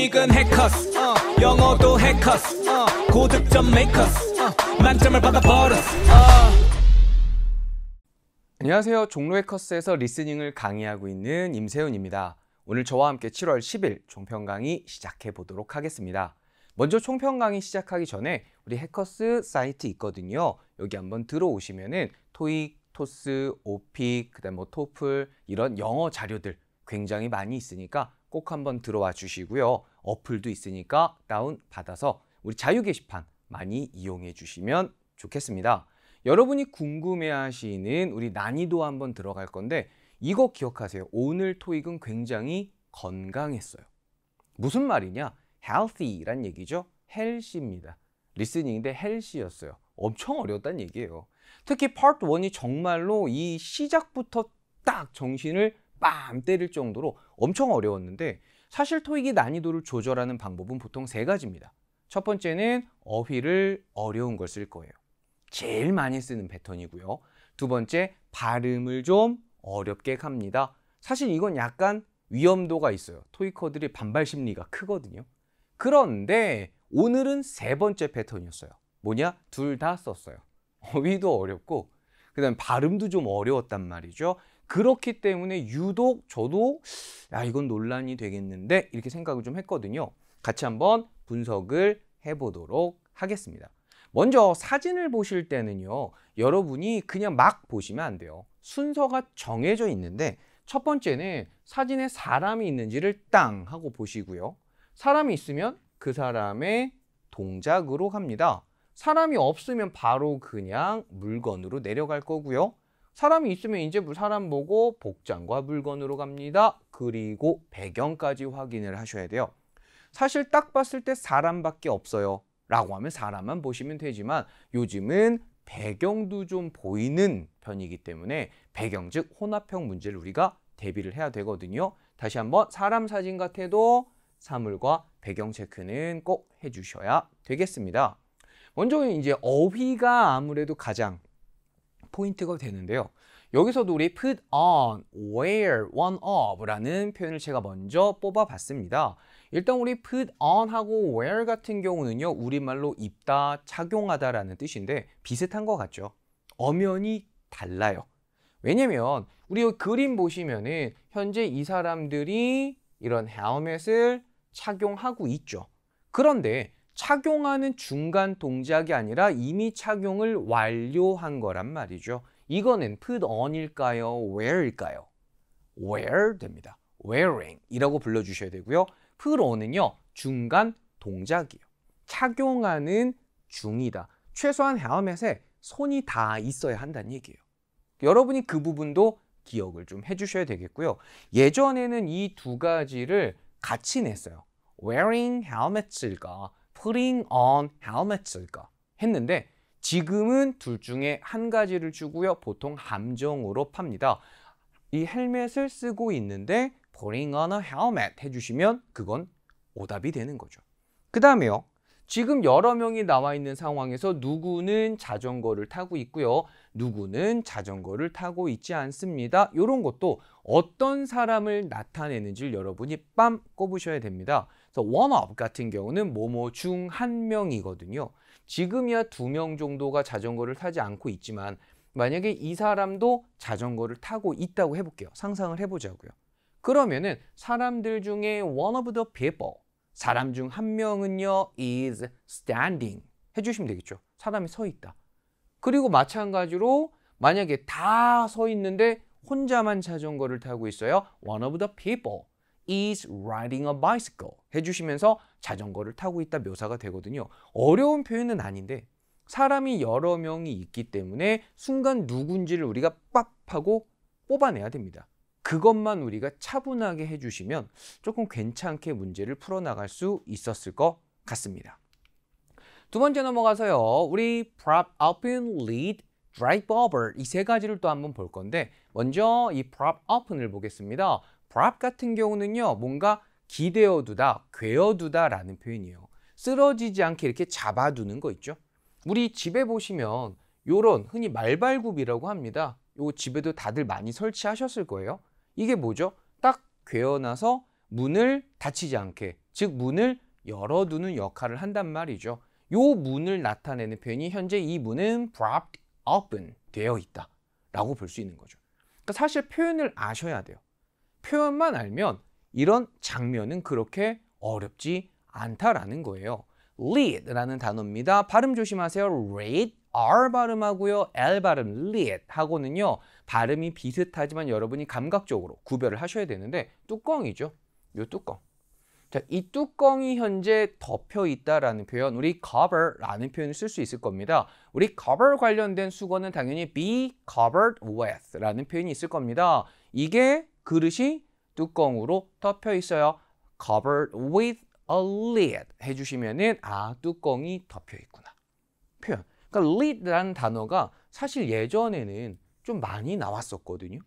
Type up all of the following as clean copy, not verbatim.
토익은 해커스 영어도 해커스 고득점 메이커스 만점을 받아버렸어. 안녕하세요. 종로 해커스에서 리스닝을 강의하고 있는 임세훈입니다. 오늘 저와 함께 7월 10일 총평 강의 시작해 보도록 하겠습니다. 먼저 총평 강의 시작하기 전에 우리 해커스 사이트 있거든요. 여기 한번 들어오시면은 토익, 토스, 오픽, 그다음 뭐 토플 이런 영어 자료들 굉장히 많이 있으니까 꼭 한번 들어와 주시고요. 어플도 있으니까 다운 받아서 우리 자유 게시판 많이 이용해 주시면 좋겠습니다. 여러분이 궁금해하시는 우리 난이도 한번 들어갈 건데 이거 기억하세요. 오늘 토익은 굉장히 건강했어요. 무슨 말이냐? healthy란 얘기죠. healthy입니다. 리스닝인데 healthy였어요. 엄청 어려웠다는 얘기예요. 특히 파트 1이 정말로 이 시작부터 딱 정신을 빰 때릴 정도로 엄청 어려웠는데 사실 토익이 난이도를 조절하는 방법은 보통 세 가지입니다. 첫 번째는 어휘를 어려운 걸 쓸 거예요. 제일 많이 쓰는 패턴이고요. 두 번째, 발음을 좀 어렵게 갑니다. 사실 이건 약간 위험도가 있어요. 토익커들이 반발 심리가 크거든요. 그런데 오늘은 세 번째 패턴이었어요. 뭐냐? 둘 다 썼어요. 어휘도 어렵고 그다음 발음도 좀 어려웠단 말이죠. 그렇기 때문에 유독 저도 이건 논란이 되겠는데 이렇게 생각을 좀 했거든요. 같이 한번 분석을 해보도록 하겠습니다. 먼저 사진을 보실 때는요. 여러분이 그냥 막 보시면 안 돼요. 순서가 정해져 있는데 첫 번째는 사진에 사람이 있는지를 땅 하고 보시고요. 사람이 있으면 그 사람의 동작으로 갑니다. 사람이 없으면 바로 그냥 물건으로 내려갈 거고요. 사람이 있으면 이제 사람 보고 복장과 물건으로 갑니다. 그리고 배경까지 확인을 하셔야 돼요. 사실 딱 봤을 때 사람밖에 없어요 라고 하면 사람만 보시면 되지만 요즘은 배경도 좀 보이는 편이기 때문에 배경 즉 혼합형 문제를 우리가 대비를 해야 되거든요. 다시 한번 사람 사진 같아도 사물과 배경 체크는 꼭 해주셔야 되겠습니다. 먼저 이제 어휘가 아무래도 가장 포인트가 되는데요. 여기서도 우리 put on, wear, one of 라는 표현을 제가 먼저 뽑아봤습니다. 일단 우리 put on 하고 wear 같은 경우는요. 우리말로 입다, 착용하다 라는 뜻인데 비슷한 것 같죠? 엄연히 달라요. 왜냐면 우리 여기 그림 보시면은 현재 이 사람들이 이런 헬멧을 착용하고 있죠. 그런데 착용하는 중간 동작이 아니라 이미 착용을 완료한 거란 말이죠. 이거는 put on일까요? wear일까요? wear 됩니다. wearing 이라고 불러주셔야 되고요. put on은요. 중간 동작이에요. 착용하는 중이다. 최소한 헬멧에 손이 다 있어야 한다는 얘기예요. 여러분이 그 부분도 기억을 좀 해주셔야 되겠고요. 예전에는 이 두 가지를 같이 냈어요. wearing helmets일까? putting on helmets일까? 했는데 지금은 둘 중에 한 가지를 주고요. 보통 함정으로 팝니다. 이 헬멧을 쓰고 있는데 putting on a helmet 해주시면 그건 오답이 되는 거죠. 그 다음에요. 지금 여러 명이 나와 있는 상황에서 누구는 자전거를 타고 있고요. 누구는 자전거를 타고 있지 않습니다. 이런 것도 어떤 사람을 나타내는지를 여러분이 빰 꼽으셔야 됩니다. 그래서 one of 같은 경우는 뭐뭐 중 한 명이거든요. 지금이야 2명 정도가 자전거를 타지 않고 있지만 만약에 이 사람도 자전거를 타고 있다고 해볼게요. 상상을 해보자고요. 그러면은 사람들 중에 one of the people 사람 중 한 명은요 is standing 해주시면 되겠죠. 사람이 서 있다. 그리고 마찬가지로 만약에 다 서 있는데 혼자만 자전거를 타고 있어요. One of the people is riding a bicycle 해주시면서 자전거를 타고 있다 묘사가 되거든요. 어려운 표현은 아닌데 사람이 여러 명이 있기 때문에 순간 누군지를 우리가 빡 하고 뽑아내야 됩니다. 그것만 우리가 차분하게 해주시면 조금 괜찮게 문제를 풀어나갈 수 있었을 것 같습니다. 두 번째 넘어가서요. 우리 prop, open, lead, drive over 이 세 가지를 또 한번 볼 건데 먼저 이 prop open을 보겠습니다. prop 같은 경우는요. 뭔가 기대어두다, 괴어두다 라는 표현이에요. 쓰러지지 않게 이렇게 잡아두는 거 있죠. 우리 집에 보시면 요런 흔히 말발굽이라고 합니다. 요 집에도 다들 많이 설치하셨을 거예요. 이게 뭐죠? 딱 괴어놔서 문을 닫히지 않게 즉 문을 열어두는 역할을 한단 말이죠. 요 문을 나타내는 표현이 현재 이 문은 propped open 되어 있다 라고 볼 수 있는 거죠. 그러니까 사실 표현을 아셔야 돼요. 표현만 알면 이런 장면은 그렇게 어렵지 않다라는 거예요. lead라는 단어입니다. 발음 조심하세요. read, R 발음하고요. L 발음, lead 하고는요. 발음이 비슷하지만 여러분이 감각적으로 구별을 하셔야 되는데 뚜껑이죠. 요 뚜껑. 자, 이 뚜껑이 현재 덮여 있다라는 표현, 우리 cover라는 표현을 쓸 수 있을 겁니다. 우리 cover 관련된 수거는 당연히 be covered with라는 표현이 있을 겁니다. 이게 그릇이 뚜껑으로 덮여 있어요. covered with a lid 해주시면은 뚜껑이 덮여 있구나. 표현. 그러니까 lid라는 단어가 사실 예전에는 좀 많이 나왔었거든요.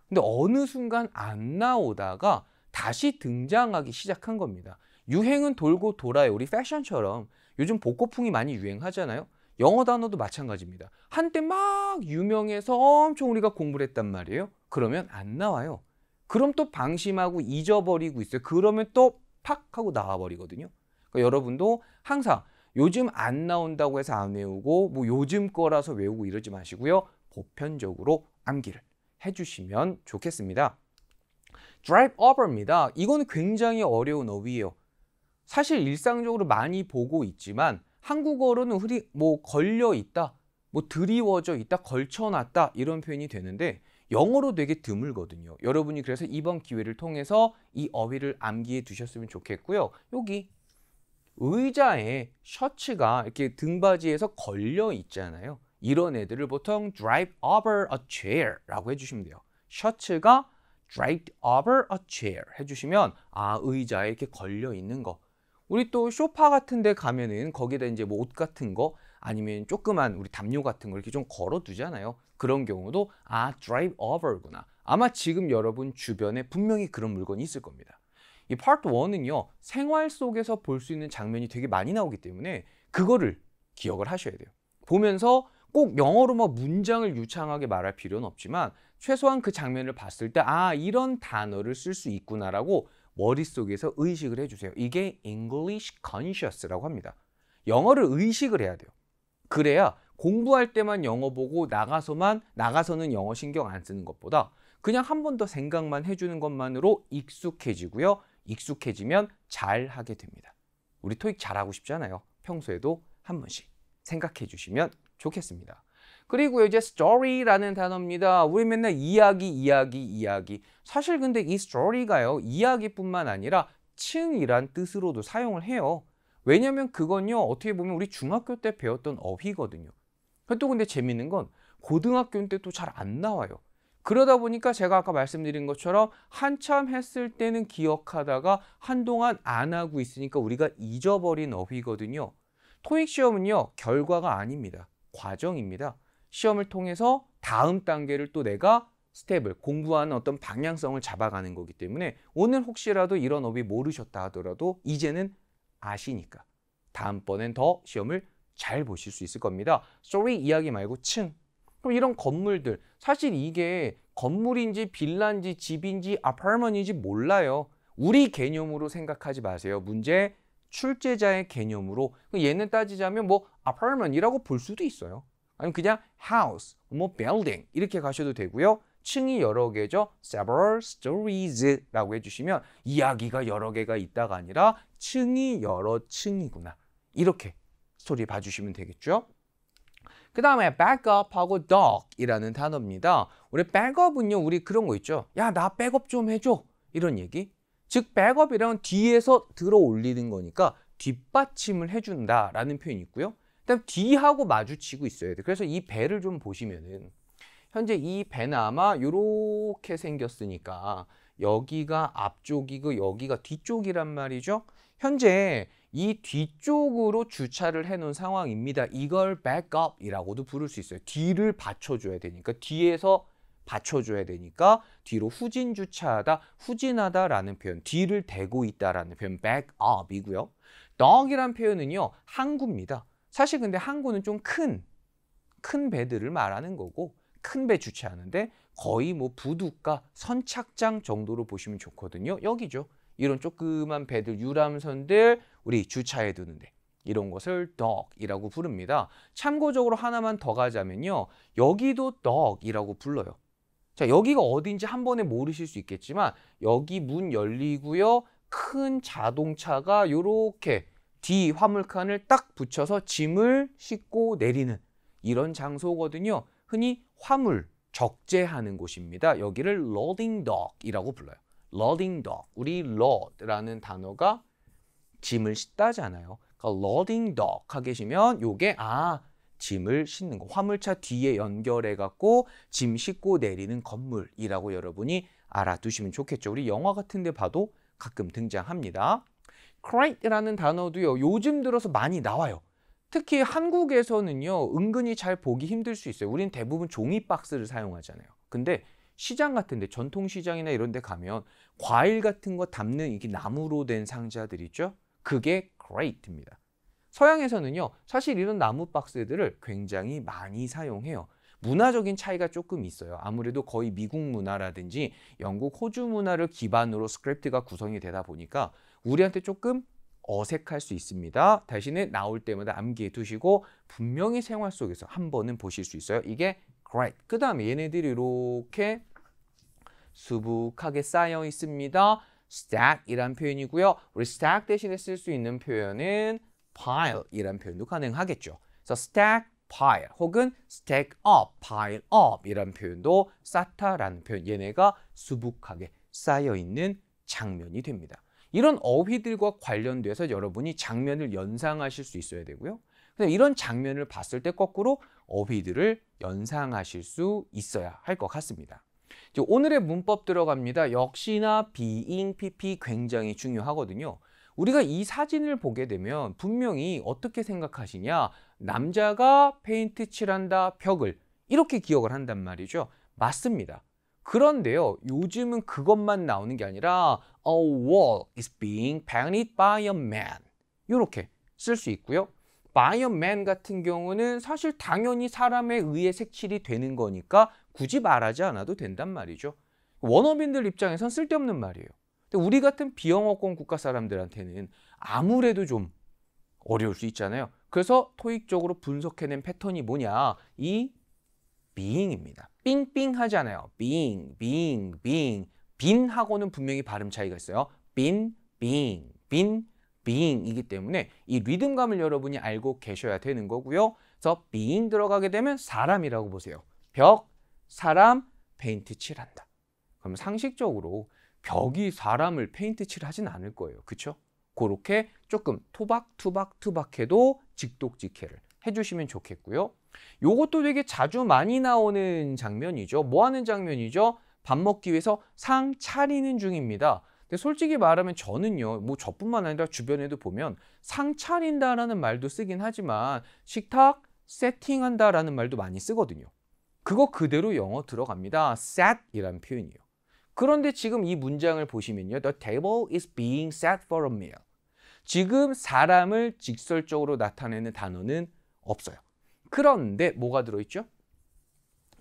근데 어느 순간 안 나오다가 다시 등장하기 시작한 겁니다. 유행은 돌고 돌아요. 우리 패션처럼 요즘 복고풍이 많이 유행하잖아요. 영어 단어도 마찬가지입니다. 한때 막 유명해서 엄청 우리가 공부를 했단 말이에요. 그러면 안 나와요. 그럼 또 방심하고 잊어버리고 있어요. 그러면 또 팍 하고 나와버리거든요. 그러니까 여러분도 항상 요즘 안 나온다고 해서 안 외우고 뭐 요즘 거라서 외우고 이러지 마시고요. 보편적으로 암기를 해주시면 좋겠습니다. drive over입니다. 이거는 굉장히 어려운 어휘예요. 사실 일상적으로 많이 보고 있지만 한국어로는 뭐 걸려 있다, 뭐 드리워져 있다, 걸쳐놨다 이런 표현이 되는데 영어로 되게 드물거든요. 여러분이 그래서 이번 기회를 통해서 이 어휘를 암기해 두셨으면 좋겠고요. 여기 의자에 셔츠가 이렇게 등받이에서 걸려 있잖아요. 이런 애들을 보통 drive over a chair라고 해주시면 돼요. 셔츠가 draped over a chair 해주시면 의자에 이렇게 걸려 있는 거. 우리 또 소파 같은 데 가면은 거기다 이제 뭐 옷 같은 거 아니면 조그만 우리 담요 같은 거 이렇게 좀 걸어 두잖아요. 그런 경우도 drive over구나. 아마 지금 여러분 주변에 분명히 그런 물건이 있을 겁니다. 이 파트 1은요. 생활 속에서 볼 수 있는 장면이 되게 많이 나오기 때문에 그거를 기억을 하셔야 돼요. 보면서 꼭 영어로 막 문장을 유창하게 말할 필요는 없지만 최소한 그 장면을 봤을 때 이런 단어를 쓸 수 있구나라고 머릿속에서 의식을 해주세요. 이게 English conscious라고 합니다. 영어를 의식을 해야 돼요. 그래야 공부할 때만 영어 보고 나가서는 영어 신경 안 쓰는 것보다 그냥 한 번 더 생각만 해주는 것만으로 익숙해지고요. 익숙해지면 잘 하게 됩니다. 우리 토익 잘하고 싶잖아요. 평소에도 한 번씩 생각해 주시면 좋겠습니다. 그리고 이제 story라는 단어입니다. 우리 맨날 이야기. 사실 근데 이 story가요. 이야기뿐만 아니라 층이란 뜻으로도 사용을 해요. 왜냐면 그건요. 어떻게 보면 우리 중학교 때 배웠던 어휘거든요. 또 근데 재밌는 건 고등학교 때 또 잘 안 나와요. 그러다 보니까 제가 아까 말씀드린 것처럼 한참 했을 때는 기억하다가 한동안 안 하고 있으니까 우리가 잊어버린 어휘거든요. 토익 시험은요. 결과가 아닙니다. 과정입니다. 시험을 통해서 다음 단계를 또 내가 스텝을 공부하는 어떤 방향성을 잡아가는 거기 때문에 오늘 혹시라도 이런 어휘 모르셨다 하더라도 이제는 아시니까 다음번엔 더 시험을 잘 보실 수 있을 겁니다. story 이야기 말고 층. 그럼 이런 건물들 사실 이게 건물인지 빌라인지 집인지 아파트먼인지 몰라요. 우리 개념으로 생각하지 마세요. 문제 출제자의 개념으로 얘는 따지자면 뭐 아파트먼이라고 볼 수도 있어요. 아니면 그냥 house, 뭐 building 이렇게 가셔도 되고요. 층이 여러 개죠. several stories라고 해주시면 이야기가 여러 개가 있다가 아니라 층이 여러 층이구나. 이렇게 스토리 봐주시면 되겠죠. 그 다음에 backup하고 dog이라는 단어입니다. 우리 backup은요. 우리 그런 거 있죠. 야, 나 백업 좀 해줘. 이런 얘기. 즉 backup이란 뒤에서 들어 올리는 거니까 뒷받침을 해준다라는 표현이 있고요. 그다음 뒤하고 마주치고 있어야 돼. 그래서 이 배를 좀 보시면은 현재 이 배는 아마 이렇게 생겼으니까 여기가 앞쪽이고 여기가 뒤쪽이란 말이죠. 현재 이 뒤쪽으로 주차를 해놓은 상황입니다. 이걸 backup이라고도 부를 수 있어요. 뒤를 받쳐줘야 되니까 뒤에서 받쳐줘야 되니까 뒤로 후진 주차하다, 후진하다라는 표현, 뒤를 대고 있다라는 표현 backup이고요. dog이란 표현은요 항구입니다. 사실 근데 항구는 좀 큰 배들을 말하는 거고 큰 배 주차하는데 거의 뭐 부둣가 선착장 정도로 보시면 좋거든요. 여기죠. 이런 조그만 배들, 유람선들 우리 주차해 두는데 이런 것을 dock이라고 부릅니다. 참고적으로 하나만 더 가자면요. 여기도 dock이라고 불러요. 자, 여기가 어딘지 한 번에 모르실 수 있겠지만 여기 문 열리고요. 큰 자동차가 요렇게 뒤 화물칸을 딱 붙여서 짐을 싣고 내리는 이런 장소거든요. 흔히 화물 적재하는 곳입니다. 여기를 loading dock이라고 불러요. loading dock. 우리 load라는 단어가 짐을 싣다잖아요. 그러니까 loading dock 하게 계시면 요게 짐을 싣는 거. 화물차 뒤에 연결해 갖고 짐 싣고 내리는 건물이라고 여러분이 알아두시면 좋겠죠. 우리 영화 같은 데 봐도 가끔 등장합니다. crate라는 단어도요. 요즘 들어서 많이 나와요. 특히 한국에서는요. 은근히 잘 보기 힘들 수 있어요. 우린 대부분 종이 박스를 사용하잖아요. 근데 시장 같은 데, 전통시장이나 이런 데 가면 과일 같은 거 담는 이게 나무로 된 상자들 있죠? 그게 crate입니다. 서양에서는요. 사실 이런 나무 박스들을 굉장히 많이 사용해요. 문화적인 차이가 조금 있어요. 아무래도 거의 미국 문화라든지 영국, 호주 문화를 기반으로 스크립트가 구성이 되다 보니까 우리한테 조금 어색할 수 있습니다. 대신에 나올 때마다 암기해 두시고 분명히 생활 속에서 한 번은 보실 수 있어요. 이게 crate. 그 다음에 얘네들이 이렇게 수북하게 쌓여 있습니다. stack이란 표현이고요. 우리 stack 대신에 쓸 수 있는 표현은 pile이란 표현도 가능하겠죠. 그래서 stack, pile 혹은 stack up, pile up 이란 표현도 쌓다라는 표현. 얘네가 수북하게 쌓여 있는 장면이 됩니다. 이런 어휘들과 관련돼서 여러분이 장면을 연상하실 수 있어야 되고요. 근데 이런 장면을 봤을 때 거꾸로 어휘들을 연상하실 수 있어야 할 것 같습니다. 이제 오늘의 문법 들어갑니다. 역시나 being, pp 굉장히 중요하거든요. 우리가 이 사진을 보게 되면 분명히 어떻게 생각하시냐? 남자가 페인트 칠한다, 벽을 이렇게 기억을 한단 말이죠. 맞습니다. 그런데요, 요즘은 그것만 나오는 게 아니라 a wall is being painted by a man 이렇게 쓸 수 있고요. by a man 같은 경우는 사실 당연히 사람에 의해 색칠이 되는 거니까 굳이 말하지 않아도 된단 말이죠. 원어민들 입장에선 쓸데없는 말이에요. 근데 우리 같은 비영어권 국가 사람들한테는 아무래도 좀 어려울 수 있잖아요. 그래서 토익적으로 분석해낸 패턴이 뭐냐? 이 being입니다. 삥삥 하잖아요. being, being, being. 빈하고는 분명히 발음 차이가 있어요. being, being이기 때문에 이 리듬감을 여러분이 알고 계셔야 되는 거고요. 그래서 being 들어가게 되면 사람이라고 보세요. 벽, 사람, 페인트 칠한다. 그럼 상식적으로 벽이 사람을 페인트 칠하진 않을 거예요. 그렇죠? 그렇게 조금 투박해도 직독직해를 해주시면 좋겠고요. 요것도 되게 자주 많이 나오는 장면이죠. 뭐 하는 장면이죠? 밥 먹기 위해서 상 차리는 중입니다. 근데 솔직히 말하면 저는요, 뭐 저뿐만 아니라 주변에도 보면 상 차린다라는 말도 쓰긴 하지만 식탁 세팅한다라는 말도 많이 쓰거든요. 그거 그대로 영어 들어갑니다. set이라는 표현이에요. 그런데 지금 이 문장을 보시면요. The table is being set for a meal. 지금 사람을 직설적으로 나타내는 단어는 없어요. 그런데 뭐가 들어있죠?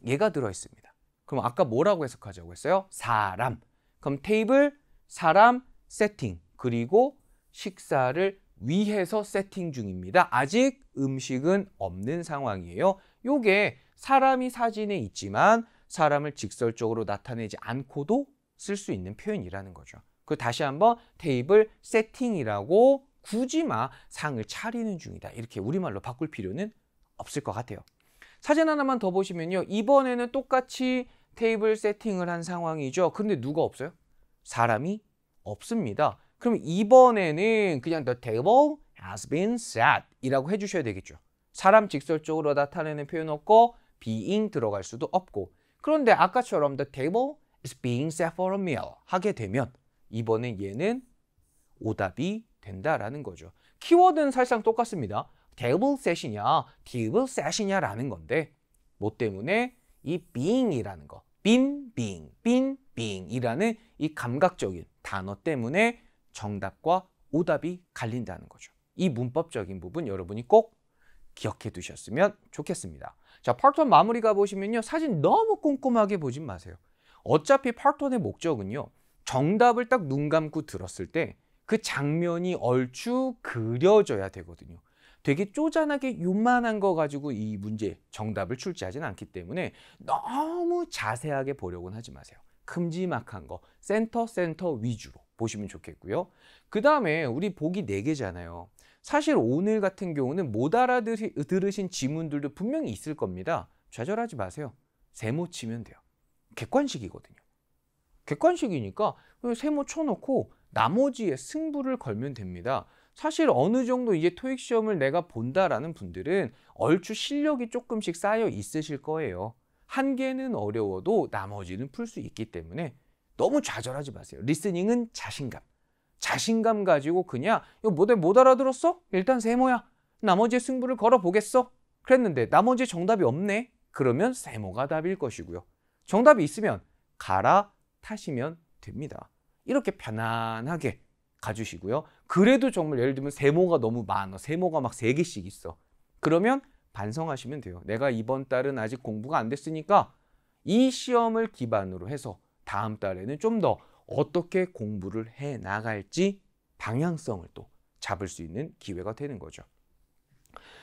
얘가 들어있습니다. 그럼 아까 뭐라고 해석하자고 했어요? 사람. 그럼 테이블, 사람, 세팅. 그리고 식사를 위해서 세팅 중입니다. 아직 음식은 없는 상황이에요. 요게 사람이 사진에 있지만 사람을 직설적으로 나타내지 않고도 쓸 수 있는 표현이라는 거죠. 그 다시 한번 테이블 세팅이라고 굳이 상을 차리는 중이다. 이렇게 우리말로 바꿀 필요는 없을 것 같아요. 사진 하나만 더 보시면요. 이번에는 똑같이 테이블 세팅을 한 상황이죠. 그런데 누가 없어요? 사람이 없습니다. 그럼 이번에는 그냥 the table has been set 이라고 해주셔야 되겠죠. 사람 직설적으로 나타내는 표현 없고 being 들어갈 수도 없고. 그런데 아까처럼 the table is being set for a meal 하게 되면 이번엔 얘는 오답이 된다라는 거죠. 키워드는 사실상 똑같습니다. table set이냐, table set이냐 라는 건데 뭐 때문에 이 being이라는 거, being 이라는 이 감각적인 단어 때문에 정답과 오답이 갈린다는 거죠. 이 문법적인 부분 여러분이 꼭 기억해 두셨으면 좋겠습니다. 자, 파트 1 마무리 가보시면요. 사진 너무 꼼꼼하게 보진 마세요. 어차피 파트 1의 목적은요. 정답을 딱 눈 감고 들었을 때 그 장면이 얼추 그려져야 되거든요. 되게 쪼잔하게 요만한 거 가지고 이 문제 정답을 출제하진 않기 때문에 너무 자세하게 보려고는 하지 마세요. 큼지막한 거 센터 위주로 보시면 좋겠고요. 그 다음에 우리 보기 4개잖아요. 사실 오늘 같은 경우는 못 알아들으신 지문들도 분명히 있을 겁니다. 좌절하지 마세요. 세모 치면 돼요. 객관식이거든요. 객관식이니까 세모 쳐놓고 나머지에 승부를 걸면 됩니다. 사실 어느 정도 이제 토익 시험을 내가 본다라는 분들은 얼추 실력이 조금씩 쌓여 있으실 거예요. 한 개는 어려워도 나머지는 풀 수 있기 때문에 너무 좌절하지 마세요. 리스닝은 자신감. 자신감 가지고 그냥 이거 못 알아들었어? 일단 세모야. 나머지에 승부를 걸어보겠어? 그랬는데 나머지 정답이 없네? 그러면 세모가 답일 것이고요. 정답이 있으면 갈아타시면 됩니다. 이렇게 편안하게 가주시고요. 그래도 정말 예를 들면 세모가 너무 많아. 세모가 막 3개씩 있어. 그러면 반성하시면 돼요. 내가 이번 달은 아직 공부가 안 됐으니까 이 시험을 기반으로 해서 다음 달에는 좀 더 어떻게 공부를 해 나갈지 방향성을 또 잡을 수 있는 기회가 되는 거죠.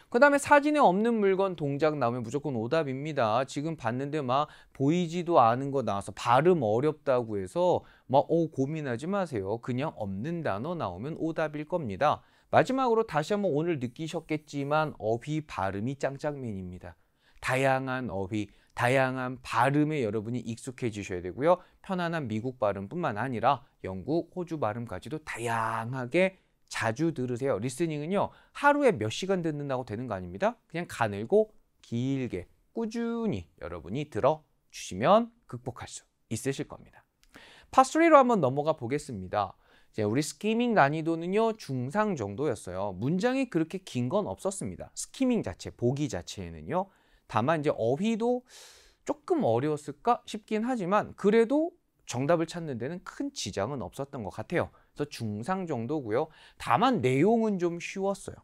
그 다음에 사진에 없는 물건 동작 나오면 무조건 오답입니다. 지금 봤는데 막 보이지도 않은 거 나와서 발음 어렵다고 해서 막 고민하지 마세요. 그냥 없는 단어 나오면 오답일 겁니다. 마지막으로 다시 한번 오늘 느끼셨겠지만 어휘 발음이 짱짱맨입니다. 다양한 어휘, 다양한 발음에 여러분이 익숙해지셔야 되고요. 편안한 미국 발음뿐만 아니라 영국, 호주 발음까지도 다양하게 자주 들으세요. 리스닝은요. 하루에 몇 시간 듣는다고 되는 거 아닙니다. 그냥 가늘고 길게 꾸준히 여러분이 들어주시면 극복할 수 있으실 겁니다. 파3로 한번 넘어가 보겠습니다. 이제 우리 스키밍 난이도는요. 중상 정도였어요. 문장이 그렇게 긴 건 없었습니다. 스키밍 자체, 보기 자체에는요. 다만 이제 어휘도 조금 어려웠을까 싶긴 하지만 그래도 정답을 찾는 데는 큰 지장은 없었던 것 같아요. 그래서 중상 정도고요. 다만 내용은 좀 쉬웠어요.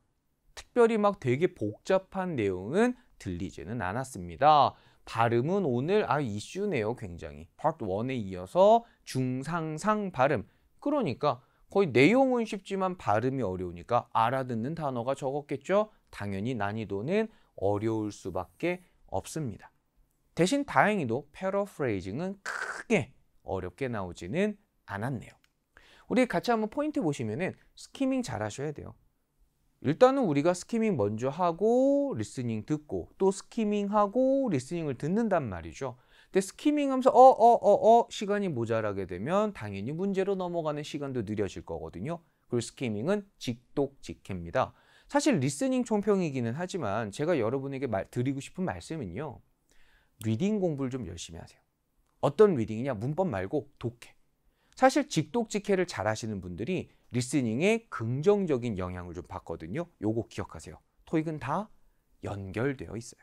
특별히 막 되게 복잡한 내용은 들리지는 않았습니다. 발음은 오늘 이슈네요. 굉장히. 파트 1에 이어서 중상상 발음. 그러니까 거의 내용은 쉽지만 발음이 어려우니까 알아듣는 단어가 적었겠죠. 당연히 난이도는 어려울 수밖에 없습니다. 대신 다행히도 패러프레이징은 크게 어렵게 나오지는 않았네요. 우리 같이 한번 포인트 보시면은 스키밍 잘 하셔야 돼요. 일단은 우리가 스키밍 먼저 하고 리스닝 듣고 또 스키밍 하고 리스닝을 듣는단 말이죠. 근데 스키밍 하면서 시간이 모자라게 되면 당연히 문제로 넘어가는 시간도 느려질 거거든요. 그리고 스키밍은 직독직해입니다. 사실 리스닝 총평이기는 하지만 제가 여러분에게 드리고 싶은 말씀은요. 리딩 공부를 좀 열심히 하세요. 어떤 리딩이냐? 문법 말고 독해. 사실 직독직해를 잘 하시는 분들이 리스닝에 긍정적인 영향을 좀 받거든요. 요거 기억하세요. 토익은 다 연결되어 있어요.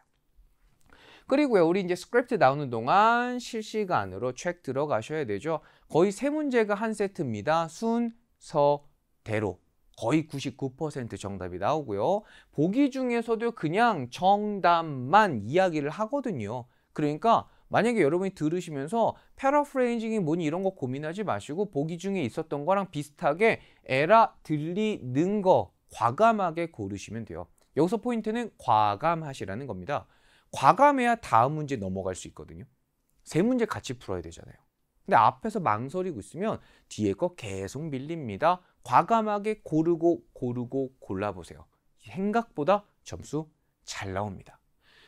그리고요, 우리 이제 스크립트 나오는 동안 실시간으로 체크 들어가셔야 되죠. 거의 3문제가 한 세트입니다. 순서대로. 거의 99% 정답이 나오고요. 보기 중에서도 그냥 정답만 이야기를 하거든요. 그러니까 만약에 여러분이 들으시면서 패러프레이징이 뭐니 이런 거 고민하지 마시고 보기 중에 있었던 거랑 비슷하게 들리는 거 과감하게 고르시면 돼요. 여기서 포인트는 과감하시라는 겁니다. 과감해야 다음 문제 넘어갈 수 있거든요. 3문제 같이 풀어야 되잖아요. 근데 앞에서 망설이고 있으면 뒤에 거 계속 밀립니다. 과감하게 고르고 골라보세요. 생각보다 점수 잘 나옵니다.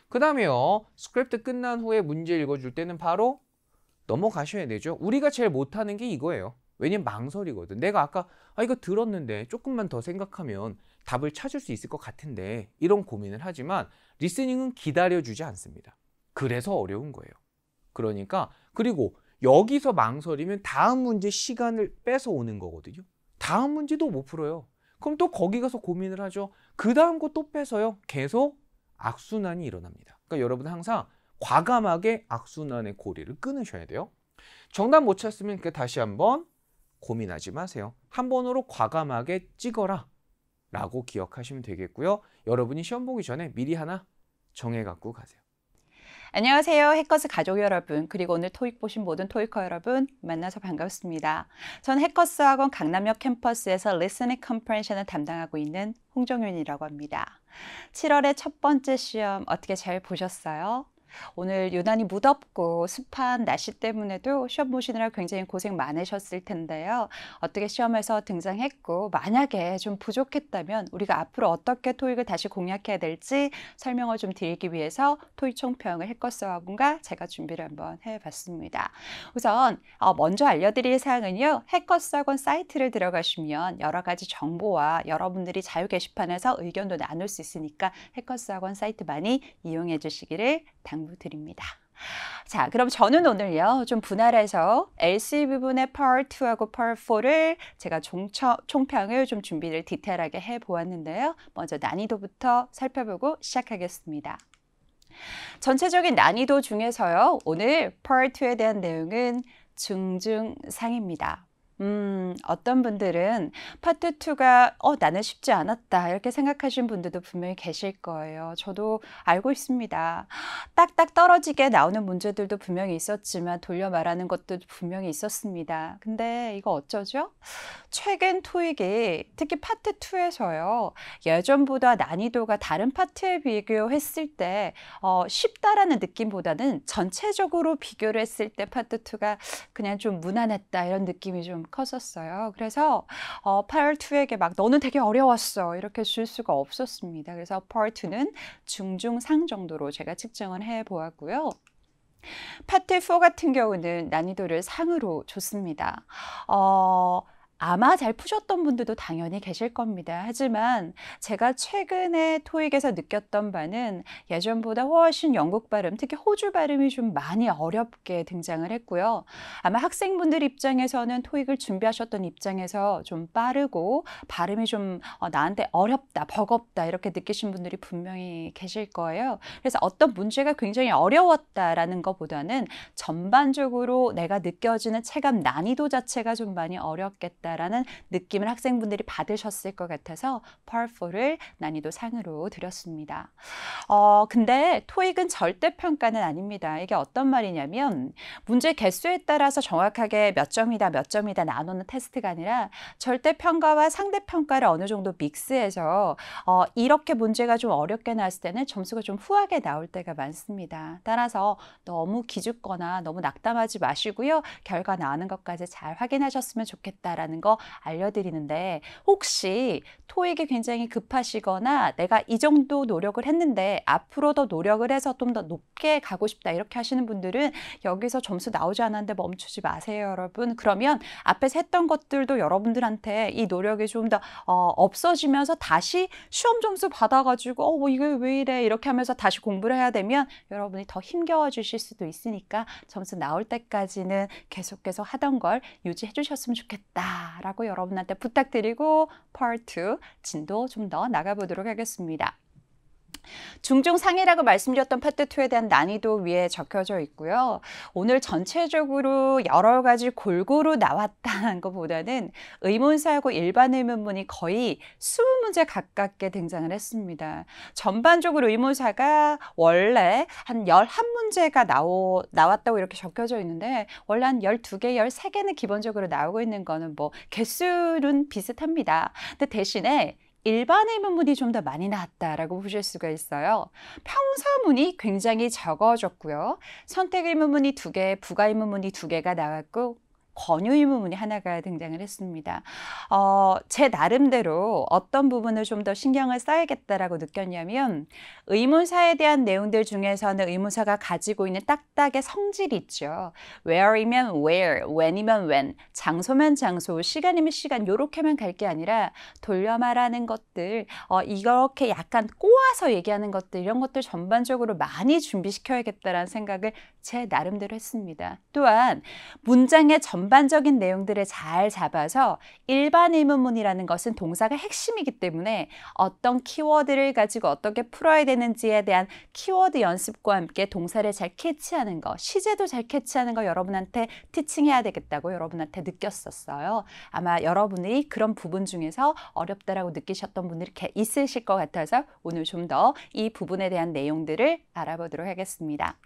그 다음에요. 스크립트 끝난 후에 문제 읽어줄 때는 바로 넘어가셔야 되죠. 우리가 제일 못하는 게 이거예요. 왜냐면 망설이거든. 내가 아까 이거 들었는데 조금만 더 생각하면 답을 찾을 수 있을 것 같은데 이런 고민을 하지만 리스닝은 기다려주지 않습니다. 그래서 어려운 거예요. 그러니까 그리고 여기서 망설이면 다음 문제 시간을 뺏어오는 거거든요. 다음 문제도 못 풀어요. 그럼 또 거기 가서 고민을 하죠. 그 다음 거 또 뺏어요. 계속 악순환이 일어납니다. 그러니까 여러분 항상 과감하게 악순환의 고리를 끊으셔야 돼요. 정답 못 찾으면 다시 한번 고민하지 마세요. 한 번으로 과감하게 찍어라 라고 기억하시면 되겠고요. 여러분이 시험 보기 전에 미리 하나 정해 갖고 가세요. 안녕하세요. 해커스 가족 여러분, 그리고 오늘 토익 보신 모든 토익커 여러분 만나서 반갑습니다. 전 해커스 학원 강남역 캠퍼스에서 리스닝 컴프레hension을 담당하고 있는 홍정윤이라고 합니다. 7월의 첫 번째 시험 어떻게 잘 보셨어요? 오늘 유난히 무덥고 습한 날씨 때문에도 시험 보시느라 굉장히 고생 많으셨을 텐데요. 어떻게 시험에서 등장했고 만약에 좀 부족했다면 우리가 앞으로 어떻게 토익을 다시 공략해야 될지 설명을 좀 드리기 위해서 토익 총평을 해커스 학원과 제가 준비를 한번 해봤습니다. 우선 먼저 알려드릴 사항은요. 해커스 학원 사이트를 들어가시면 여러 가지 정보와 여러분들이 자유 게시판에서 의견도 나눌 수 있으니까 해커스 학원 사이트 많이 이용해 주시기를 당부드립니다. 자, 그럼 저는 오늘요 좀 분할해서 LC 부분의 Part 2하고 Part 4를 제가 총평을 좀 준비를 디테일하게 해보았는데요. 먼저 난이도부터 살펴보고 시작하겠습니다. 전체적인 난이도 중에서요 오늘 Part 2에 대한 내용은 중중상입니다. 어떤 분들은 파트 2가 나는 쉽지 않았다 이렇게 생각하시는 분들도 분명히 계실 거예요. 저도 알고 있습니다. 딱딱 떨어지게 나오는 문제들도 분명히 있었지만 돌려 말하는 것도 분명히 있었습니다. 근데 이거 어쩌죠? 최근 토익이 특히 파트 2에서요. 예전보다 난이도가 다른 파트에 비교했을 때 쉽다라는 느낌보다는 전체적으로 비교를 했을 때 파트 2가 그냥 좀 무난했다 이런 느낌이 좀 컸었어요. 그래서 Part 2에게 막 너는 되게 어려웠어 이렇게 줄 수가 없었습니다. 그래서 Part 2는 중중상 정도로 제가 측정을 해보았고요. 파트 4 같은 경우는 난이도를 상으로 줬습니다. 아마 잘 푸셨던 분들도 당연히 계실 겁니다. 하지만 제가 최근에 토익에서 느꼈던 바는 예전보다 훨씬 영국 발음, 특히 호주 발음이 좀 많이 어렵게 등장을 했고요. 아마 학생분들 입장에서는 토익을 준비하셨던 입장에서 좀 빠르고 발음이 좀 나한테 어렵다, 버겁다 이렇게 느끼신 분들이 분명히 계실 거예요. 그래서 어떤 문제가 굉장히 어려웠다라는 것보다는 전반적으로 내가 느껴지는 체감 난이도 자체가 좀 많이 어렵겠다 라는 느낌을 학생분들이 받으셨을 것 같아서 Part 4를 난이도 상으로 드렸습니다. 근데 토익은 절대평가는 아닙니다. 이게 어떤 말이냐면 문제 개수에 따라서 정확하게 몇 점이다 몇 점이다 나누는 테스트가 아니라 절대평가와 상대평가를 어느 정도 믹스해서 이렇게 문제가 좀 어렵게 나왔을 때는 점수가 좀 후하게 나올 때가 많습니다. 따라서 너무 기죽거나 너무 낙담하지 마시고요. 결과 나오는 것까지 잘 확인하셨으면 좋겠다라는 거 알려드리는데 혹시 토익이 굉장히 급하시거나 내가 이 정도 노력을 했는데 앞으로 더 노력을 해서 좀 더 높게 가고 싶다 이렇게 하시는 분들은 여기서 점수 나오지 않았는데 멈추지 마세요 여러분. 그러면 앞에서 했던 것들도 여러분들한테 이 노력이 좀 더 없어지면서 다시 시험 점수 받아가지고 뭐 이게 왜 이래 이렇게 하면서 다시 공부를 해야 되면 여러분이 더 힘겨워 주실 수도 있으니까 점수 나올 때까지는 계속해서 하던 걸 유지해 주셨으면 좋겠다 라고 여러분한테 부탁드리고 Part 2 진도 좀 더 나가보도록 하겠습니다. 중중상이라고 말씀드렸던 파트 2에 대한 난이도 위에 적혀져 있고요. 오늘 전체적으로 여러 가지 골고루 나왔다는 것보다는 의문사하고 일반 의문문이 거의 20문제 가깝게 등장을 했습니다. 전반적으로 의문사가 원래 한 11문제가 나왔다고 이렇게 적혀져 있는데 원래 한 12개, 13개는 기본적으로 나오고 있는 거는 뭐 개수는 비슷합니다. 근데 대신에 일반 의문문이 좀 더 많이 나왔다라고 보실 수가 있어요. 평서문이 굉장히 적어졌고요. 선택 의문문이 2개, 부가 의문문이 2개가 나왔고 권유 의문문이 하나가 등장을 했습니다. 제 나름대로 어떤 부분을 좀 더 신경을 써야겠다라고 느꼈냐면 의문사에 대한 내용들 중에서는 의문사가 가지고 있는 딱딱의 성질이 있죠. where이면 where, when이면 when, 장소면 장소, 시간이면 시간 이렇게만 갈 게 아니라 돌려 말하는 것들, 이렇게 약간 꼬아서 얘기하는 것들 이런 것들 전반적으로 많이 준비시켜야겠다라는 생각을 제 나름대로 했습니다. 또한 문장의 전반적인 내용들을 잘 잡아서 일반 의문문이라는 것은 동사가 핵심이기 때문에 어떤 키워드를 가지고 어떻게 풀어야 되는지에 대한 키워드 연습과 함께 동사를 잘 캐치하는 거, 시제도 잘 캐치하는 거 여러분한테 티칭해야 되겠다고 여러분한테 느꼈었어요. 아마 여러분이 그런 부분 중에서 어렵다라고 느끼셨던 분들이 있으실 것 같아서 오늘 좀 더 이 부분에 대한 내용들을 알아보도록 하겠습니다.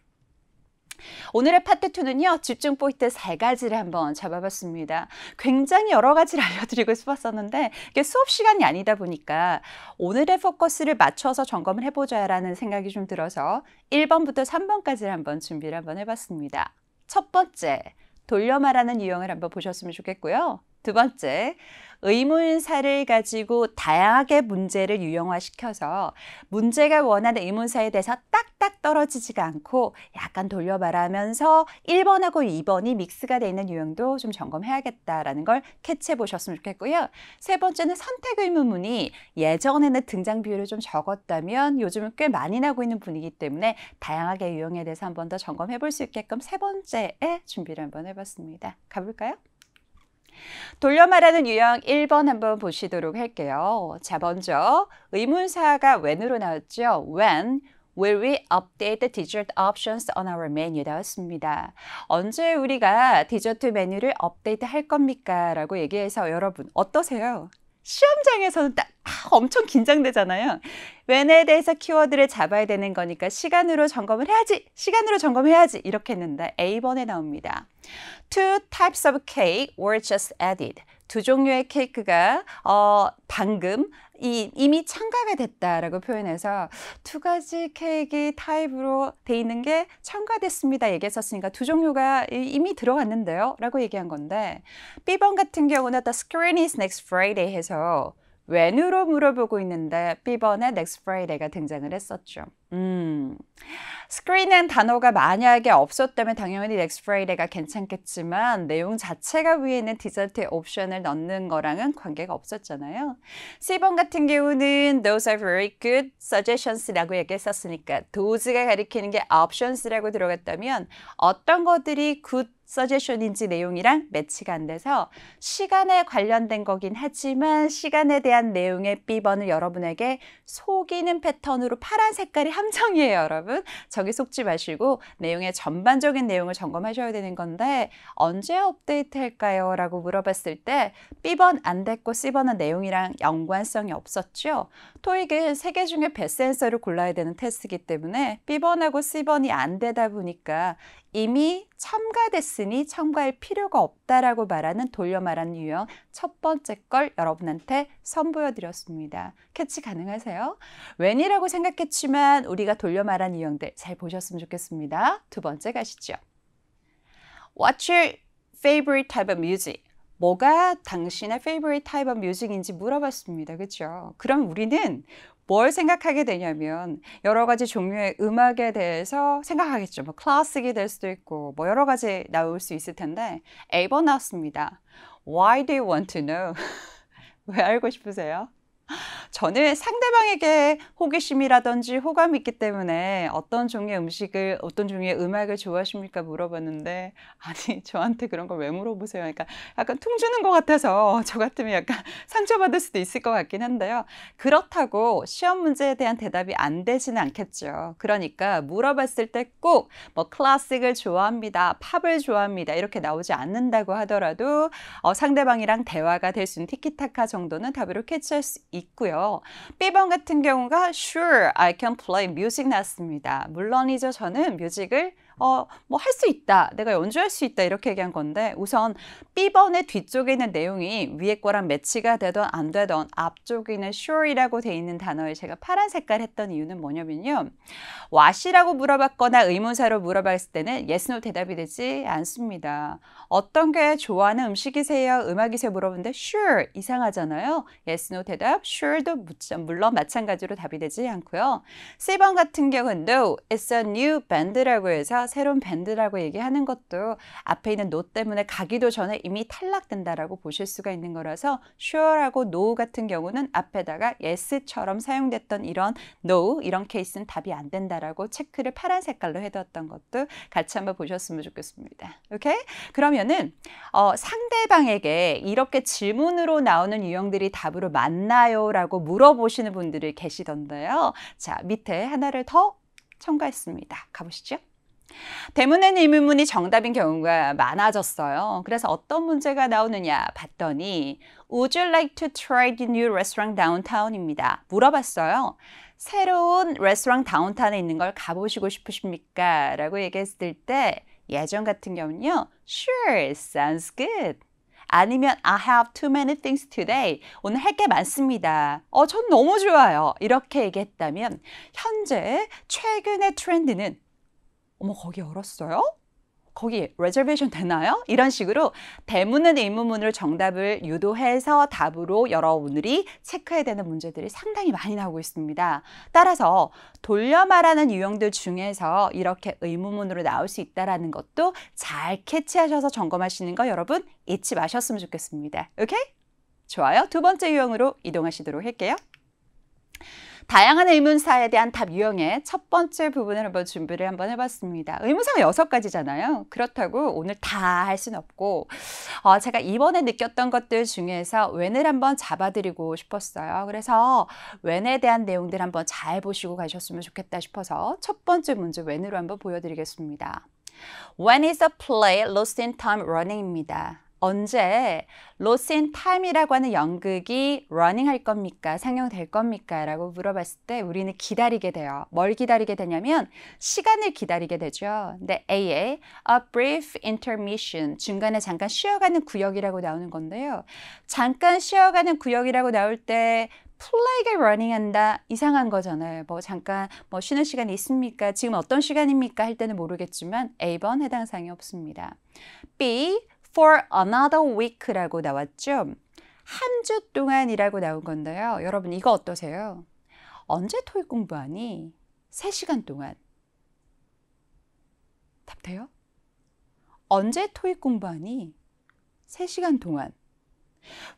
오늘의 파트 2는요. 집중 포인트 3가지를 한번 잡아봤습니다. 굉장히 여러 가지를 알려드리고 싶었었는데 이게 수업 시간이 아니다 보니까 오늘의 포커스를 맞춰서 점검을 해보자라는 생각이 좀 들어서 1번부터 3번까지를 한번 준비를 한번 해봤습니다. 첫 번째, 돌려 말하는 유형을 한번 보셨으면 좋겠고요. 두 번째, 의문사를 가지고 다양하게 문제를 유형화시켜서 문제가 원하는 의문사에 대해서 딱딱 떨어지지가 않고 약간 돌려 말하면서 1번하고 2번이 믹스가 되어 있는 유형도 좀 점검해야겠다라는 걸 캐치해 보셨으면 좋겠고요. 세 번째는 선택 의문문이 예전에는 등장 비율이 좀 적었다면 요즘은 꽤 많이 나고 있는 분위기 때문에 다양하게 유형에 대해서 한 번 더 점검해 볼 수 있게끔 세 번째에 준비를 한번 해봤습니다. 가볼까요? 돌려 말하는 유형 1번 한번 보시도록 할게요. 자, 먼저 의문사가 when으로 나왔죠. When will we update the dessert options on our menu? 나왔습니다. 언제 우리가 디저트 메뉴를 업데이트 할 겁니까? 라고 얘기해서 여러분 어떠세요? 시험장에서는 딱 엄청 긴장되잖아요. when에 대해서 키워드를 잡아야 되는 거니까 시간으로 점검을 해야지, 시간으로 점검해야지 이렇게 했는데 A번에 나옵니다. Two types of cake were just added. 두 종류의 케이크가 방금 이미 첨가가 됐다라고 표현해서 두 가지 케이크 타입으로 돼 있는 게 첨가됐습니다 얘기했었으니까 두 종류가 이미 들어갔는데요 라고 얘기한 건데 B번 같은 경우는 The screen is next Friday 해서 when으로 물어보고 있는데 B번에 next Friday가 등장을 했었죠. screen은 단어가 만약에 없었다면 당연히 next Friday가 괜찮겠지만 내용 자체가 위에 있는 디저트 옵션을 넣는 거랑은 관계가 없었잖아요. C번 같은 경우는 those are very good suggestions라고 얘기했었으니까 those가 가리키는 게 options라고 들어갔다면 어떤 것들이 good suggestion인지 내용이랑 매치가 안 돼서 시간에 관련된 거긴 하지만 시간에 대한 내용의 B번을 여러분에게 속이는 패턴으로 파란 색깔이 함정이에요, 여러분. 저기 속지 마시고 내용의 전반적인 내용을 점검하셔야 되는 건데 언제 업데이트 할까요? 라고 물어봤을 때 B번 안 됐고 C번은 내용이랑 연관성이 없었죠. 토익은 3개 중에 베스트 앤서를 골라야 되는 테스트이기 때문에 B번하고 C번이 안 되다 보니까 이미 첨가됐으니 첨가할 필요가 없다라고 말하는 돌려 말하는 유형 첫 번째 걸 여러분한테 선보여 드렸습니다. 캐치 가능하세요? when이라고 생각했지만 우리가 돌려 말하는 유형들 잘 보셨으면 좋겠습니다. 두 번째 가시죠. What's your favorite type of music? 뭐가 당신의 favorite type of music인지 물어봤습니다. 그렇죠? 그럼 우리는 뭘 생각하게 되냐면 여러 가지 종류의 음악에 대해서 생각하겠죠. 뭐 클래식이 될 수도 있고 뭐 여러 가지 나올 수 있을 텐데 A번 나왔습니다. Why do you want to know? 왜 알고 싶으세요? 저는 상대방에게 호기심이라든지 호감이 있기 때문에 어떤 종류의 음식을, 어떤 종류의 음악을 좋아하십니까? 물어봤는데 아니 저한테 그런 걸 왜 물어보세요? 그러니까 약간 퉁주는 것 같아서 저 같으면 약간 상처받을 수도 있을 것 같긴 한데요. 그렇다고 시험 문제에 대한 대답이 안 되지는 않겠죠. 그러니까 물어봤을 때 꼭 뭐 클래식을 좋아합니다, 팝을 좋아합니다 이렇게 나오지 않는다고 하더라도 상대방이랑 대화가 될 수 있는 티키타카 정도는 답으로 캐치할 수 있고요. B번 같은 경우가 Sure, I can play music 나왔습니다. 물론이죠. 저는 뮤직을 뭐 할 수 있다. 내가 연주할 수 있다. 이렇게 얘기한 건데 우선 B번의 뒤쪽에 있는 내용이 위에 거랑 매치가 되던 안 되던 앞쪽에 있는 sure이라고 돼 있는 단어를 제가 파란 색깔 했던 이유는 뭐냐면요. what이라고 물어봤거나 의문사로 물어봤을 때는 yes, no 대답이 되지 않습니다. 어떤 게 좋아하는 음식이세요? 음악이세요? 물어보는데 sure 이상하잖아요. yes, no 대답, sure도 물론 마찬가지로 답이 되지 않고요. C번 같은 경우는 no, it's a new band라고 해서 새로운 밴드라고 얘기하는 것도 앞에 있는 no 때문에 가기도 전에 이미 탈락된다라고 보실 수가 있는 거라서 sure하고 no 같은 경우는 앞에다가 yes처럼 사용됐던 이런 no 이런 케이스는 답이 안 된다라고 체크를 파란 색깔로 해뒀던 것도 같이 한번 보셨으면 좋겠습니다. 오케이? 그러면은 상대방에게 이렇게 질문으로 나오는 유형들이 답으로 맞나요? 라고 물어보시는 분들이 계시던데요. 자, 밑에 하나를 더 첨가했습니다. 가보시죠. 대문에는 의문문이 정답인 경우가 많아졌어요. 그래서 어떤 문제가 나오느냐 봤더니 Would you like to try the new restaurant downtown입니다. 물어봤어요. 새로운 레스토랑 다운타운에 있는 걸 가보시고 싶으십니까? 라고 얘기했을 때 예전 같은 경우는요. Sure, sounds good. 아니면 I have too many things today. 오늘 할 게 많습니다. 전 너무 좋아요. 이렇게 얘기했다면 현재 최근의 트렌드는 어머 거기 열었어요? 거기 레저베이션 되나요? 이런 식으로 대문은 의문문으로 정답을 유도해서 답으로 여러분들이 체크해야 되는 문제들이 상당히 많이 나오고 있습니다. 따라서 돌려 말하는 유형들 중에서 이렇게 의문문으로 나올 수 있다는 것도 잘 캐치하셔서 점검하시는 거 여러분 잊지 마셨으면 좋겠습니다. 오케이? 좋아요. 두 번째 유형으로 이동하시도록 할게요. 다양한 의문사에 대한 답 유형의 첫 번째 부분을 한번 준비를 한번 해봤습니다. 의문사가 6가지잖아요. 그렇다고 오늘 다 할 수는 없고 제가 이번에 느꼈던 것들 중에서 when을 한번 잡아드리고 싶었어요. 그래서 when에 대한 내용들 한번 잘 보시고 가셨으면 좋겠다 싶어서 첫 번째 문제 when으로 한번 보여드리겠습니다. When is a play lost in time running입니다. 언제 Lost in Time이라고 하는 연극이 running 할 겁니까? 상영될 겁니까? 라고 물어봤을 때 우리는 기다리게 돼요. 뭘 기다리게 되냐면 시간을 기다리게 되죠. 근데 A에 a brief intermission, 중간에 잠깐 쉬어가는 구역이라고 나오는 건데요. 잠깐 쉬어가는 구역이라고 나올 때 플레이가 러닝한다 이상한 거잖아요. 잠깐 쉬는 시간이 있습니까? 지금 어떤 시간입니까? 할 때는 모르겠지만 A번 해당 사항이 없습니다. B for another week라고 나왔죠. 한 주 동안이라고 나온 건데요. 여러분 이거 어떠세요? 언제 토익 공부하니? 3시간 동안. 답 돼요? 언제 토익 공부하니? 3시간 동안.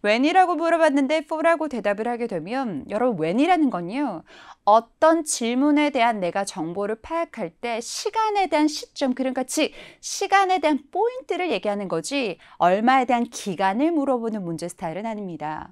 when이라고 물어봤는데 for라고 대답을 하게 되면 여러분 when이라는 건요. 어떤 질문에 대한 내가 정보를 파악할 때 시간에 대한 시점 그러니까 즉 시간에 대한 포인트를 얘기하는 거지 얼마에 대한 기간을 물어보는 문제 스타일은 아닙니다.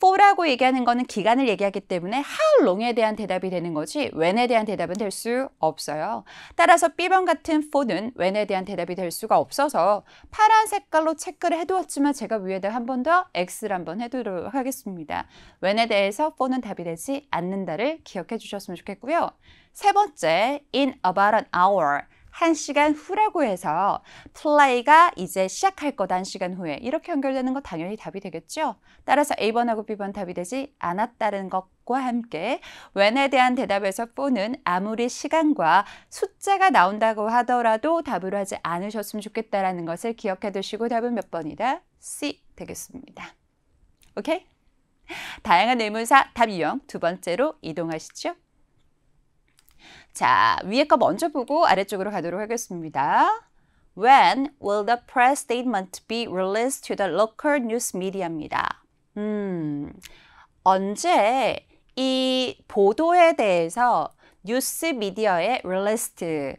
for라고 얘기하는 거는 기간을 얘기하기 때문에 how long에 대한 대답이 되는 거지 when에 대한 대답은 될 수 없어요. 따라서 B번 같은 for는 when에 대한 대답이 될 수가 없어서 파란 색깔로 체크를 해두었지만 제가 위에다 한 번 더 X를 한번 해두도록 하겠습니다. when에 대해서 for는 답이 되지 않는다를 기억해 주셨으면 좋겠고요. 세 번째, in about an hour. 1시간 후라고 해서 플레이가 이제 시작할 거다 1시간 후에 이렇게 연결되는 거 당연히 답이 되겠죠. 따라서 A번하고 B번 답이 되지 않았다는 것과 함께 when에 대한 대답에서 for는 아무리 시간과 숫자가 나온다고 하더라도 답으로 하지 않으셨으면 좋겠다는 것을 기억해 두시고 답은 몇 번이다? C 되겠습니다. 오케이? 다양한 의문사 답 유형 두 번째로 이동하시죠. 자, 위에 거 먼저 보고 아래쪽으로 가도록 하겠습니다. When will the press statement be released to the local news media입니다. 언제 이 보도에 대해서 뉴스 미디어에 released,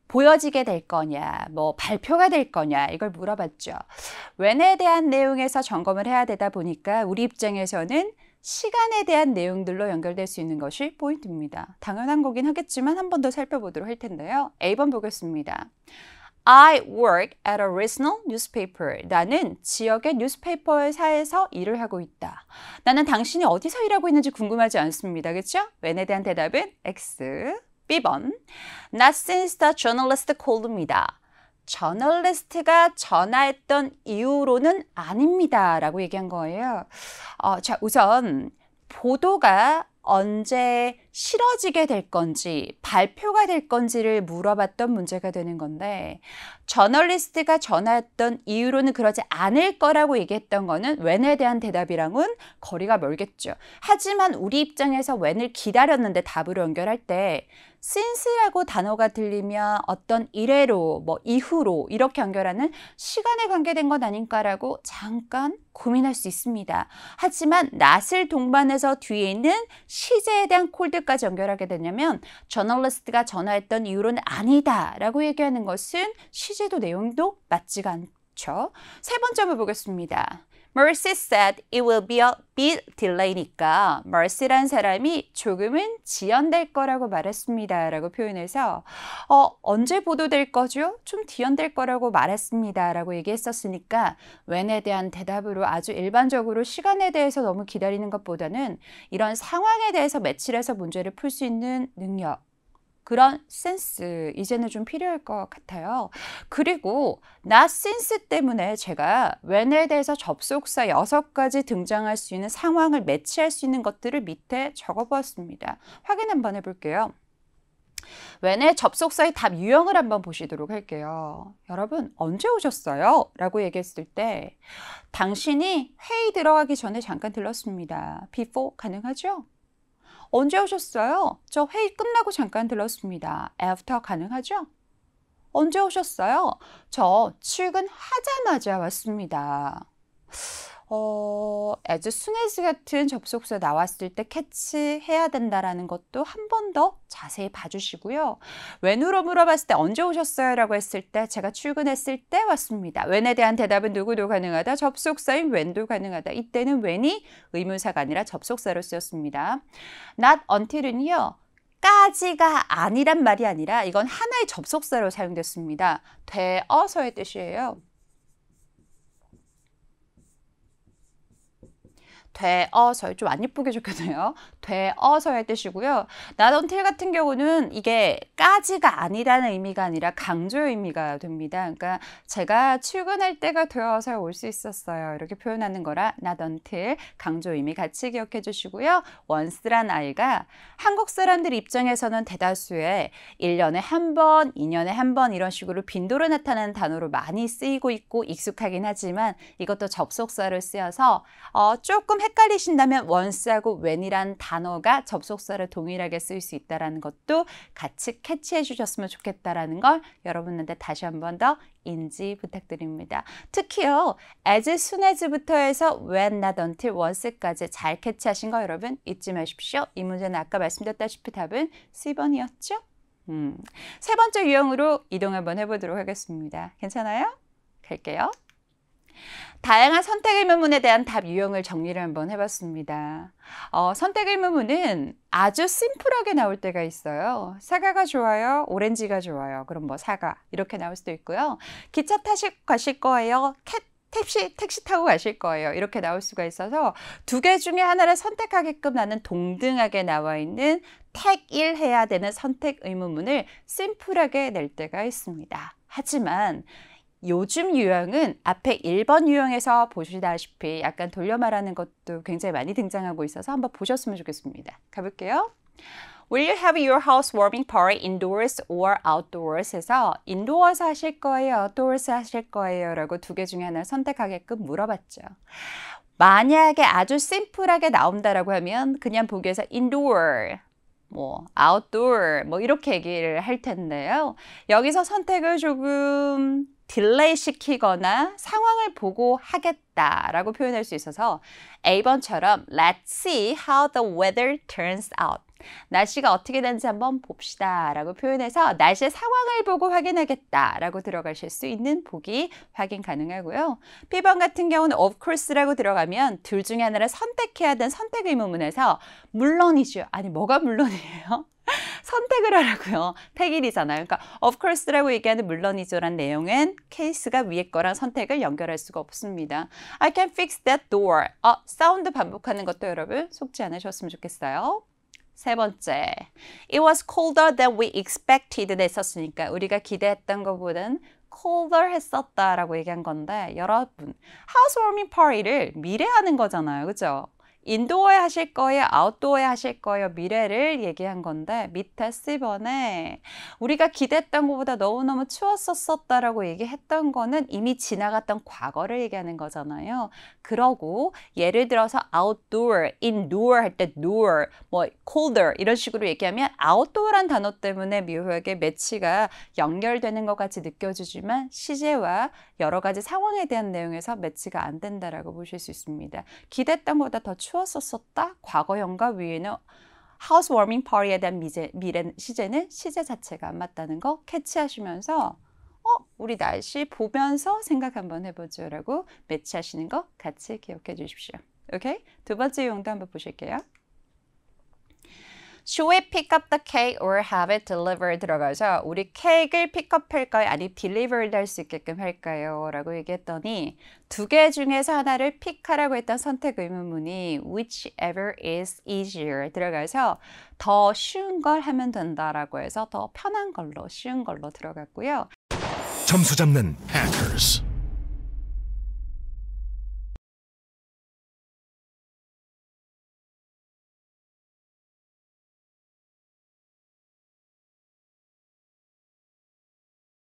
보여지게 될 거냐, 발표가 될 거냐 이걸 물어봤죠. when에 대한 내용에서 점검을 해야 되다 보니까 우리 입장에서는 시간에 대한 내용들로 연결될 수 있는 것이 포인트입니다. 당연한 거긴 하겠지만 한 번 더 살펴보도록 할 텐데요. A번 보겠습니다. I work at a regional newspaper. 나는 지역의 뉴스페이퍼 회사에서 일을 하고 있다. 나는 당신이 어디서 일하고 있는지 궁금하지 않습니다. 그렇죠? when에 대한 대답은 X. B번. Not since the journalist called입니다. 저널리스트가 전화했던 이후로는 아닙니다. 라고 얘기한 거예요. 자, 우선 보도가 언제 실어지게 될 건지 발표가 될 건지를 물어봤던 문제가 되는 건데 저널리스트가 전화했던 이후로는 그러지 않을 거라고 얘기했던 거는 when에 대한 대답이랑은 거리가 멀겠죠. 하지만 우리 입장에서 when을 기다렸는데 답으로 연결할 때 since라고 단어가 들리면 어떤 이래로 이후로 이렇게 연결하는 시간에 관계된 건 아닌가라고 잠깐 고민할 수 있습니다. 하지만 not을 동반해서 뒤에 있는 시제에 대한 콜드까지 연결하게 되냐면 저널리스트가 전화했던 이후로는 아니다 라고 얘기하는 것은 시제도 내용도 맞지가 않죠. 세 번째 한번 보겠습니다. Mercy said it will be a bit delay니까 Mercy란 사람이 조금은 지연될 거라고 말했습니다. 라고 표현해서 언제 보도될 거죠? 좀 지연될 거라고 말했습니다. 라고 얘기했었으니까 when에 대한 대답으로 아주 일반적으로 시간에 대해서 너무 기다리는 것보다는 이런 상황에 대해서 매치를 해서 문제를 풀 수 있는 능력, 그런 센스 이제는 좀 필요할 것 같아요. 그리고 not since 때문에 제가 when에 대해서 접속사 6가지 등장할 수 있는 상황을 매치할 수 있는 것들을 밑에 적어보았습니다. 확인 한번 해볼게요. when의 접속사의 답 유형을 한번 보시도록 할게요. 여러분 언제 오셨어요? 라고 얘기했을 때 당신이 회의 들어가기 전에 잠깐 들렀습니다. before 가능하죠? 언제 오셨어요? 저 회의 끝나고 잠깐 들렀습니다. after 가능하죠? 언제 오셨어요? 저 출근하자마자 왔습니다. as soon as 같은 접속사 나왔을 때 캐치해야 된다라는 것도 한 번 더 자세히 봐주시고요. when으로 물어봤을 때 언제 오셨어요? 라고 했을 때 제가 출근했을 때 왔습니다. when에 대한 대답은 누구도 가능하다. 접속사인 when도 가능하다. 이때는 when이 의문사가 아니라 접속사로 쓰였습니다. not until은요. 까지가 아니란 말이 아니라 이건 하나의 접속사로 사용됐습니다. 되어서의 뜻이에요. 되어서 좀 안 예쁘게 적혀져요. 되어서의 뜻이고요. not until 같은 경우는 이게 까지가 아니라는 의미가 아니라 강조의 의미가 됩니다. 그러니까 제가 출근할 때가 되어서 올 수 있었어요. 이렇게 표현하는 거라 not until 강조 의미 같이 기억해 주시고요. once란 아이가 한국 사람들 입장에서는 대다수의 1년에 한 번, 2년에 한 번 이런 식으로 빈도로 나타나는 단어로 많이 쓰이고 있고 익숙하긴 하지만 이것도 접속사를 쓰여서 조금 헷갈리신다면 once하고 when이란 단어가 접속사를 동일하게 쓰일 수 있다는 것도 같이 캐치해 주셨으면 좋겠다라는 걸 여러분한테 다시 한 번 더 인지 부탁드립니다. 특히요. as soon as부터 해서 when, not until, once까지 잘 캐치하신 거 여러분 잊지 마십시오. 이 문제는 아까 말씀드렸다시피 답은 C번이었죠? 세 번째 유형으로 이동 한번 해보도록 하겠습니다. 괜찮아요? 갈게요. 다양한 선택 의문문에 대한 답 유형을 정리를 한번 해봤습니다. 선택 의문문은 아주 심플하게 나올 때가 있어요. 사과가 좋아요? 오렌지가 좋아요? 그럼 뭐 사과 이렇게 나올 수도 있고요. 기차 가실 거예요? 택시 타고 가실 거예요. 이렇게 나올 수가 있어서 두 개 중에 하나를 선택하게끔 나는 동등하게 나와 있는 택일해야 되는 선택 의문문을 심플하게 낼 때가 있습니다. 하지만 요즘 유형은 앞에 1번 유형에서 보시다시피 약간 돌려 말하는 것도 굉장히 많이 등장하고 있어서 한번 보셨으면 좋겠습니다. 가볼게요. Will you have your housewarming party indoors or outdoors? 해서 indoors 하실 거예요, outdoors 하실 거예요 라고 두 개 중에 하나를 선택하게끔 물어봤죠. 만약에 아주 심플하게 나온다라고 하면 그냥 보기에서 indoor, outdoor 이렇게 얘기를 할 텐데요. 여기서 선택을 조금 딜레이 시키거나 상황을 보고 하겠다라고 표현할 수 있어서 A번처럼 Let's see how the weather turns out. 날씨가 어떻게 되는지 한번 봅시다 라고 표현해서 날씨의 상황을 보고 확인하겠다 라고 들어가실 수 있는 보기 확인 가능하고요. B번 같은 경우는 of course라고 들어가면 둘 중에 하나를 선택해야 되는 선택 의문문에서 물론이죠. 아니 뭐가 물론이에요? 선택을 하라고요. 택일이잖아요. 그러니까 of course라고 얘기하는 물론이죠란 내용은 케이스가 위에 거랑 선택을 연결할 수가 없습니다. I can fix that door. 사운드 반복하는 것도 여러분 속지 않으셨으면 좋겠어요. 세 번째, it was colder than we expected 했었으니까 우리가 기대했던 것보다는 colder 했었다라고 얘기한 건데 여러분, housewarming party를 미래하는 거잖아요. 그죠? 인도어에 하실 거예요? 아웃도어에 하실 거예요? 미래를 얘기한 건데 밑에 C번에 우리가 기대했던 것보다 너무너무 추웠었다라고 얘기했던 거는 이미 지나갔던 과거를 얘기하는 거잖아요. 그러고 예를 들어서 outdoor, indoor 할 때 door, colder 이런 식으로 얘기하면 outdoor란 단어 때문에 묘하게 매치가 연결되는 것 같이 느껴지지만 시제와 여러 가지 상황에 대한 내용에서 매치가 안 된다라고 보실 수 있습니다. 기대했던 것보다 더 추웠었다. 과거형과 위에는 housewarming party에 대한 시제는 시제 자체가 안 맞다는 거 캐치하시면서 우리 날씨 보면서 생각 한번 해보죠 라고 매치하시는 거 같이 기억해 주십시오. 오케이? 두 번째 용도 한번 보실게요. Should we pick up the cake or have it delivered? 들어가서 우리 케이크를 픽업할까요? 아니 delivered 할 수 있게끔 할까요? 라고 얘기했더니 두 개 중에서 하나를 픽하라고 했던 선택 의문문이 whichever is easier 들어가서 더 쉬운 걸 하면 된다라고 해서 더 편한 걸로 쉬운 걸로 들어갔고요. 점수 잡는 Hackers.